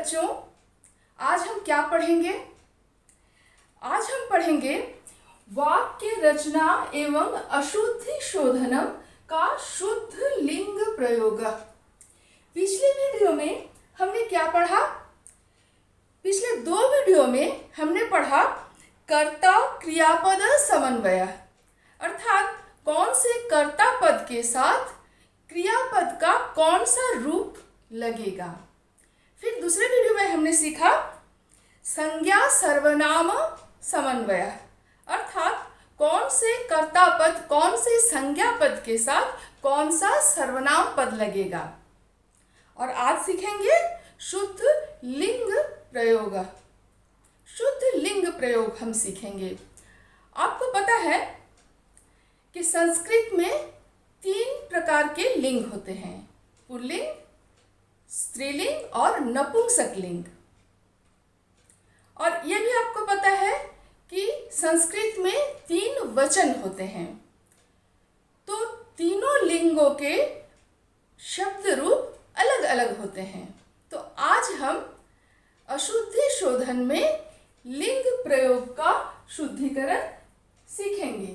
बच्चों, आज हम क्या पढ़ेंगे? आज हम पढ़ेंगे वाक्य रचना एवं अशुद्धि शोधनम का शुद्ध लिंग प्रयोग। पिछले वीडियो में हमने क्या पढ़ा? पिछले 2 वीडियो में हमने पढ़ा कर्ता क्रियापद समन्वय, अर्थात कौन से कर्ता पद के साथ क्रियापद का कौन सा रूप लगेगा। फिर दूसरे वीडियो में हमने सीखा संज्ञा सर्वनाम समन्वय, अर्थात कौन से कर्ता पद कौन से संज्ञा पद के साथ कौन सा सर्वनाम पद लगेगा। और आज सीखेंगे शुद्ध लिंग प्रयोग। शुद्ध लिंग प्रयोग हम सीखेंगे। आपको पता है कि संस्कृत में 3 प्रकार के लिंग होते हैं, पुल्लिंग, स्त्रीलिंग और नपुंसकलिंग। और यह भी आपको पता है कि संस्कृत में 3 वचन होते हैं। तो तीनों लिंगों के शब्द रूप अलग अलग होते हैं। तो आज हम अशुद्धि शोधन में लिंग प्रयोग का शुद्धिकरण सीखेंगे।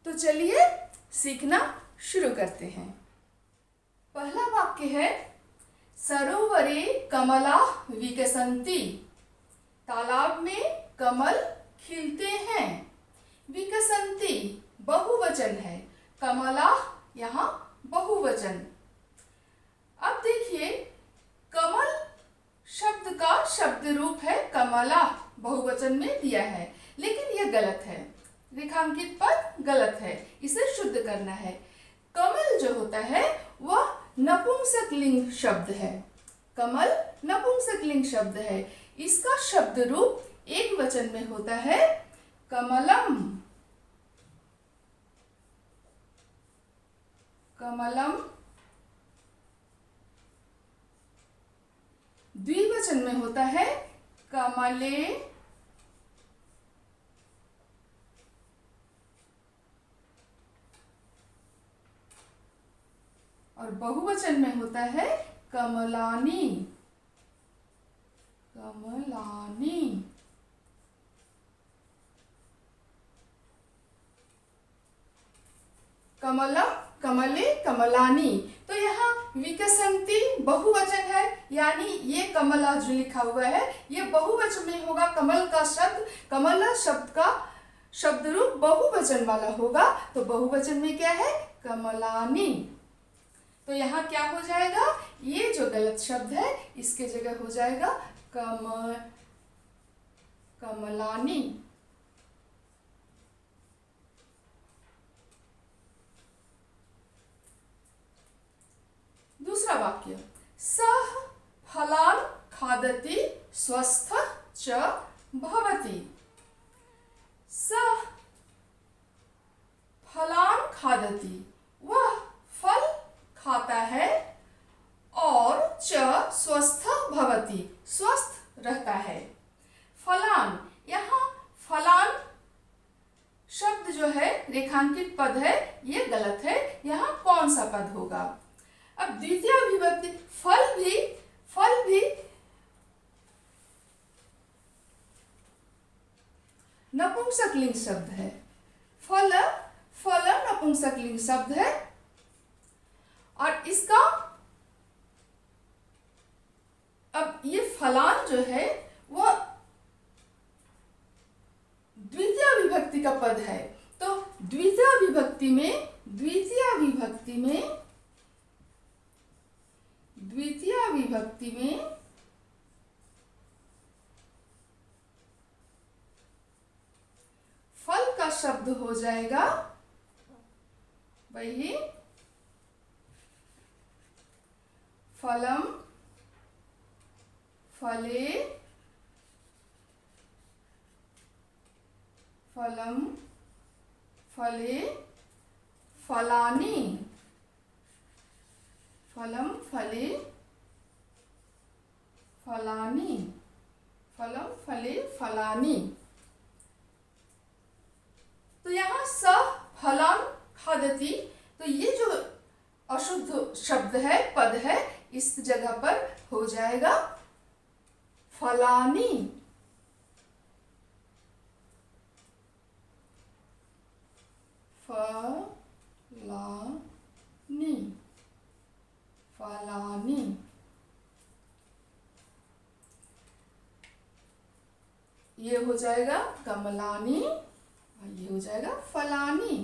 तो चलिए सीखना शुरू करते हैं। पहला वाक्य है सरोवरे कमला विकसन्ति। तालाब में कमल खिलते हैं। विकसन्ति बहुवचन है, कमला यहाँ बहुवचन। अब देखिए, कमल शब्द का शब्द रूप है कमला, बहुवचन में दिया है, लेकिन यह गलत है। रेखांकित पद गलत है, इसे शुद्ध करना है। कमल जो होता है वह नपुंसकलिंग शब्द है। कमल नपुंसकलिंग शब्द है। इसका शब्द रूप एक वचन में होता है कमलम। कमलम द्विवचन में होता है कमले। और बहुवचन में होता है कमलानी। कमलानी। कमलम, कमले, कमलानी। तो यहाँ विकसन्ति बहुवचन है, यानी ये कमला जो लिखा हुआ है ये बहुवचन में होगा। कमल का शब्द, कमला शब्द का शब्द रूप बहुवचन वाला होगा। तो बहुवचन में क्या है? कमलानी। तो यहाँ क्या हो जाएगा? ये जो गलत शब्द है इसके जगह हो जाएगा कमलानी। दूसरा वाक्य सः फलान् खादति स्वस्थः च भवति। सः फलान् खादति, वह फल खाता है, और च स्वस्थ भवति, स्वस्थ रहता है। फलान, यहाँ फलान शब्द जो है रेखांकित पद है, ये गलत है। यहाँ कौन सा पद होगा? अब द्वितीय विभक्ति फल भी नपुंसकलिंग शब्द है। फल नपुंसकलिंग शब्द है। और इसका अब ये फलान जो है वो द्वितीय विभक्ति का पद है। तो द्वितीय विभक्ति में फल का शब्द हो जाएगा वही फलम, फले, फलम, फले, फलानी। फलम, फले, फलानी। फलम, फले, फलानी। तो यहाँ स फलान खादति, तो ये जो अशुद्ध शब्द है, पद है, इस जगह पर हो जाएगा फलानी। फलानी, फलानी। ये हो जाएगा कमलानी और ये हो जाएगा फलानी।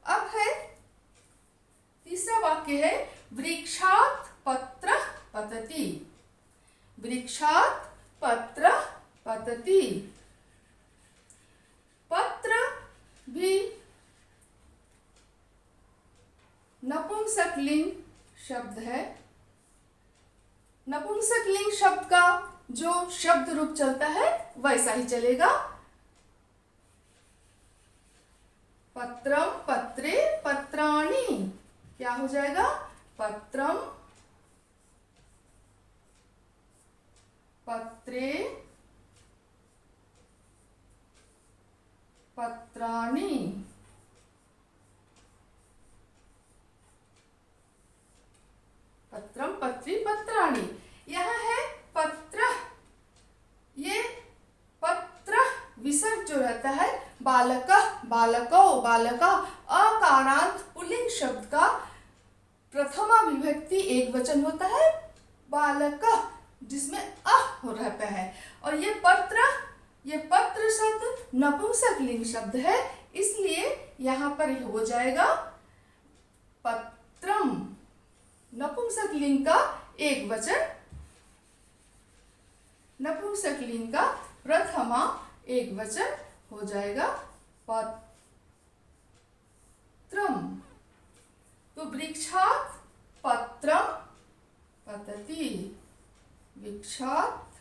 अब है तीसरा वाक्य है वृक्षात् पत्रः पतति। वृक्षात् पत्रः पतति। पत्र भी नपुंसकलिंग शब्द है। नपुंसकलिंग शब्द का जो शब्द रूप चलता है वैसा ही चलेगा। पत्रम, पत्रे, पत्राणि। क्या हो जाएगा? पत्रम, पत्रे, पत्राणि। पत्रम, पत्री, पत्राणि। यह है पत्र। ये पत्र विसर्ग जो रहता है बालक, बालको, बालका, अकारांत पुल्लिंग शब्द का प्रथमा विभक्ति एक वचन होता है बालक, जिसमें हो रहता है। और ये पत्र शब्द नपुंसकलिंग शब्द है, इसलिए यहाँ पर हो जाएगा पत्रम। नपुंसकलिंग का एक वचन, नपुंसकलिंग का प्रथमा एक वचन हो जाएगा पत्रम। तो वृक्षात् पत्रम पतति। वृक्षात्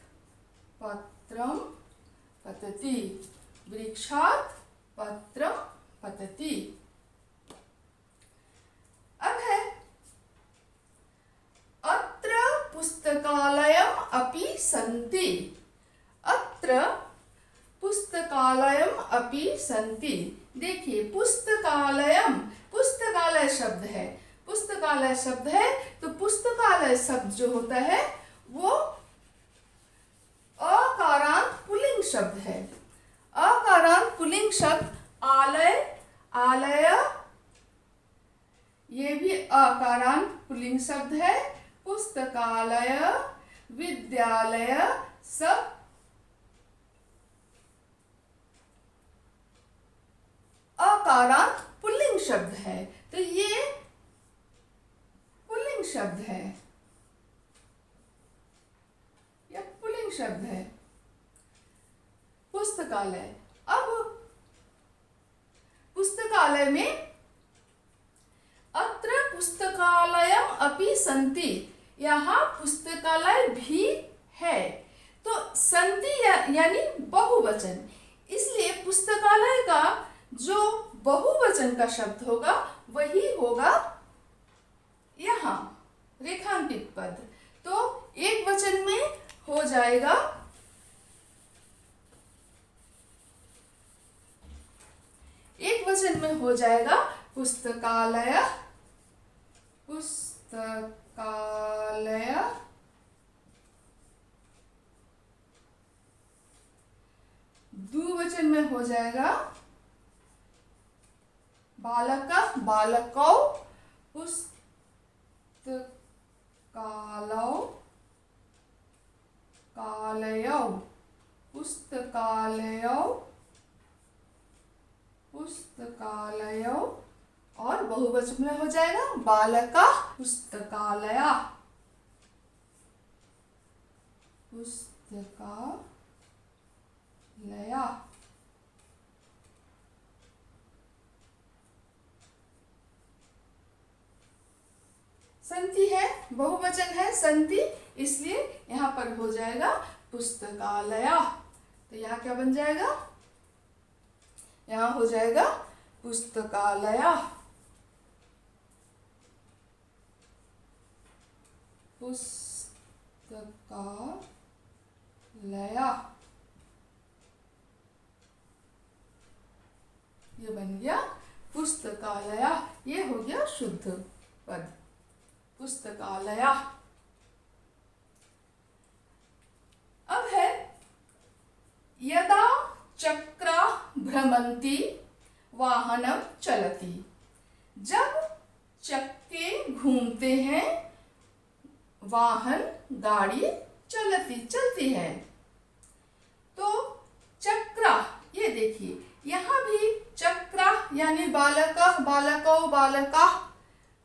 पत्रम पतति। वृक्षात् पत्रम पतति। अब है अत्र पुस्तकालयम् अपि सन्ति। अत्र पुस्तकालयम् अपि सन्ति। देखिए पुस्तकालयम, पुस्तकालय शब्द है। पुस्तकालय शब्द है तो पुस्तकालय शब्द जो होता है वो अकारांत पुल्लिंग शब्द है। अकारांत पुल्लिंग शब्द आलय, आलय, ये भी अकारांत पुल्लिंग शब्द है। पुस्तकालय, विद्यालय सब अकारांत पुल्लिंग शब्द है। तो ये पुल्लिंग शब्द है, यह पुल्लिंग शब्द है पुस्तकालय। अब पुस्तकालय में अत्र पुस्तकालयम् अपि सन्ति, यहाँ पुस्तकालय भी है। तो सन्ति यानी बहुवचन, इसलिए पुस्तकालय का जो बहुवचन का शब्द होगा वही होगा यहाँ रेखांकित पद। तो एक वचन में हो जाएगा पुस्तकालय, पुस्तकालय। द्विवचन में हो जाएगा बालक, बालकौ, पुस्तकालौ, कालयौ, पुस्तकालयौ, पुस्तकालयौ। और बहुवचन में हो जाएगा बालका, पुस्तकालया, पुस्तकालया। संति है, बहुवचन है संति, इसलिए यहाँ पर हो जाएगा पुस्तकालया। तो यहाँ क्या बन जाएगा? यहाँ हो जाएगा पुस्तकालया, पुस्तकालया। ये बन गया पुस्तकालया। ये हो गया शुद्ध पद। पुस्तकालया। अब है यदा चक्रा भ्रमन्ति वाहनम चलति। जब चक्के घूमते हैं वाहन गाड़ी चलती है। तो चक्रा, ये देखिए यहाँ भी चक्रा यानी बालकः बालकौ बालकाः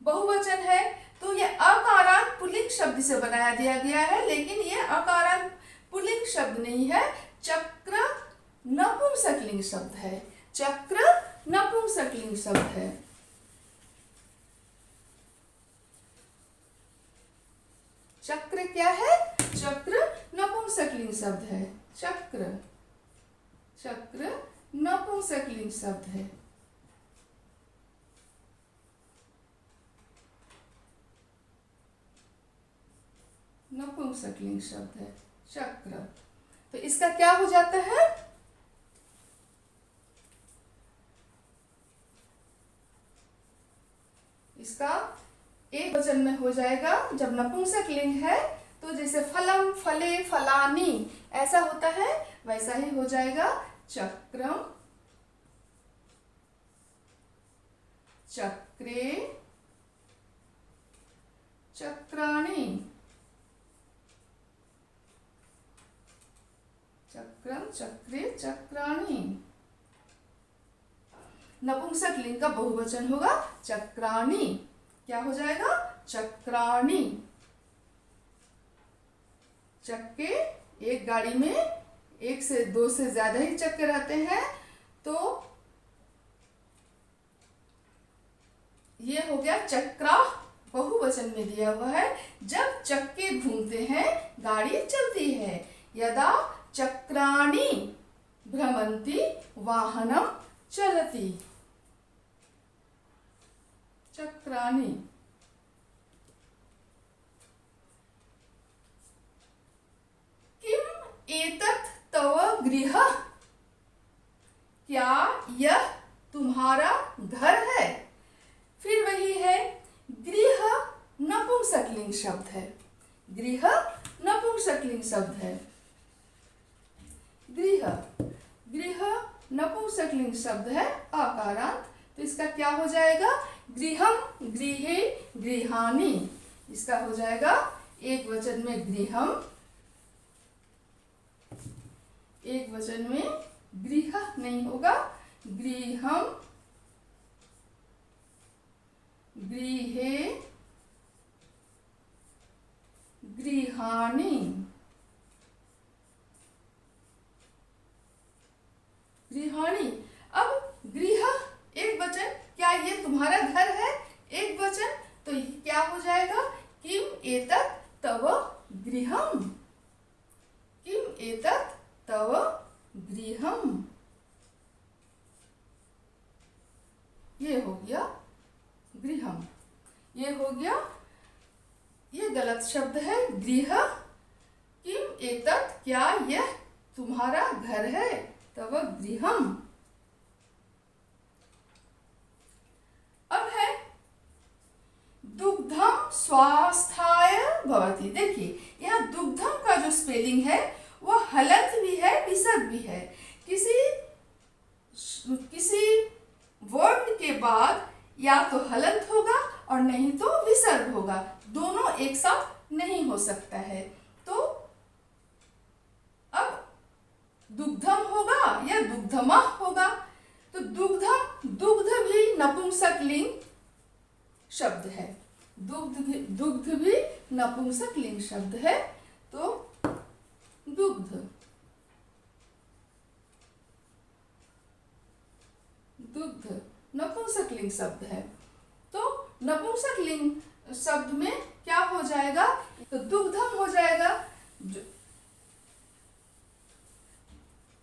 बहुवचन है, तो ये अकारांत पुल्लिंग शब्द से बनाया दिया गया है, लेकिन ये अकारांत पुल्लिंग शब्द नहीं है। चक्र नपुंसकलिंग शब्द है। चक्र नपुंसकलिंग शब्द है। चक्र क्या है? चक्र नपुंसकलिंग शब्द है। चक्र नपुंसकलिंग शब्द है। नपुंसकलिंग शब्द है चक्र। तो इसका क्या हो जाता है? इसका एक वचन में हो जाएगा। जब नपुंसकलिंग है तो जैसे फलम फले फलानी ऐसा होता है, वैसा ही हो जाएगा। चक्रम चक्रे चक्राणि। चक्रम चक्रे चक्राणि। नपुंसकलिंग का बहुवचन होगा चक्राणि। क्या हो जाएगा? चक्राणि। चक्के, एक गाड़ी में एक से दो से ज्यादा ही चक्के रहते हैं, तो ये हो गया चक्रा, बहुवचन में दिया हुआ है। जब चक्के घूमते हैं गाड़ी चलती है। यदा चक्राणि भ्रमन्ति वाहनम चलति। चक्राणि। किम एतत् तव गृह? क्या यह तुम्हारा घर है? फिर वही है, गृह नपुंसकलिंग शब्द है। गृह नपुंसकलिंग शब्द है। गृह नपुंसकलिंग शब्द है अकारांत। तो इसका क्या हो जाएगा? गृहम गृहे गृहाणि। इसका हो जाएगा एक वचन में गृहम, एक वचन में गृह नहीं होगा। गृहम गृहे गृहाणि। गृहाणि। अब गृह एक वचन, क्या ये तुम्हारा घर है? एक वचन, तो क्या हो जाएगा? किम एतत् तव गृहम। किम एतत् तव गृहम। ये हो गया गृहम। ये हो गया, ये गलत शब्द है गृह। किम एतत्, क्या यह तुम्हारा घर है? तव गृहम। अब है दुग्धम स्वास्थाय भवति। देखिए यहाँ दुग्धम का जो स्पेलिंग है वो हलंत भी है विसर्ग भी है। किसी वर्ड के बाद या तो हलंत होगा और नहीं तो विसर्ग होगा, दोनों एक साथ नहीं हो सकता है। तो अब दुग्धम होगा या दुग्धमा होगा। तो दुग्धम, दुग्ध भी नपुंसकलिंग शब्द है। दुग्ध भी नपुंसकलिंग शब्द है। तो दुग्ध नपुंसकलिंग शब्द है। तो नपुंसकलिंग शब्द में क्या हो जाएगा? तो दुग्धम हो जाएगा।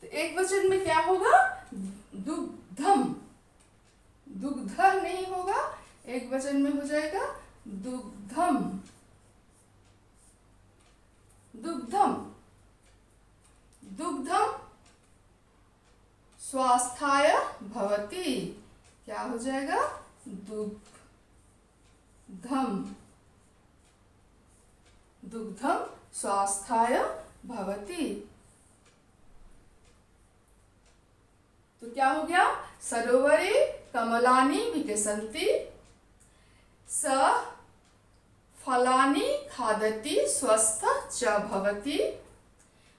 तो एक वचन में क्या होगा? दुग्धम। दुग्ध नहीं होगा, एक वचन में हो जाएगा दुग्धम। दुग्धम। दुग्धम स्वास्थाय भवति। क्या हो जाएगा? दुग्धम। दुग्धम स्वास्थ्याय भवति। तो क्या हो गया? सरोवरे कमलानि विकसन्ति, स फलानि खादति स्वस्थ च भवति,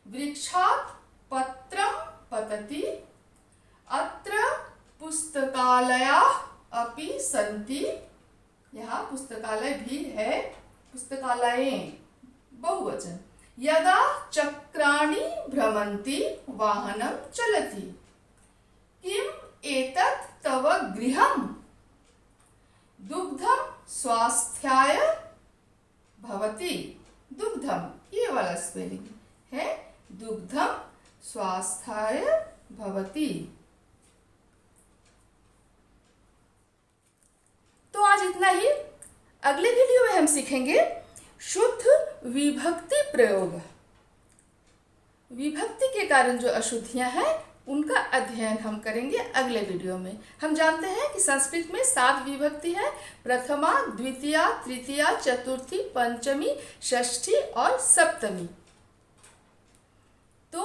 वृक्षात् पत्रं पतति, अत्र पुस्तकालयाः अपि सन्ति। यहाँ पुस्तकालय भी है, पुस्तकालयें बहुवचन। यदा चक्राणि भ्रमन्ति वाहनं चलति, किम् एतत् तव गृहम्? दुग्धम स्वास्थ्याय भवति। दुग्धम ये वाला स्पेलिंग है, दुग्धम स्वास्थ्याय भवति। तो आज इतना ही। अगले वीडियो में हम सीखेंगे शुद्ध विभक्ति प्रयोग। विभक्ति के कारण जो अशुद्धियां हैं उनका अध्ययन हम करेंगे अगले वीडियो में। हम जानते हैं कि संस्कृत में 7 विभक्ति है, प्रथमा, द्वितीया, तृतीया, चतुर्थी, पंचमी, षष्ठी और सप्तमी। तो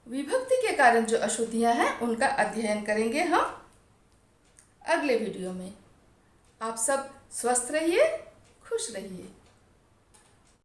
विभक्ति के कारण जो अशुद्धियां हैं उनका अध्ययन करेंगे हम अगले वीडियो में। आप सब स्वस्थ रहिए, खुश रहिए।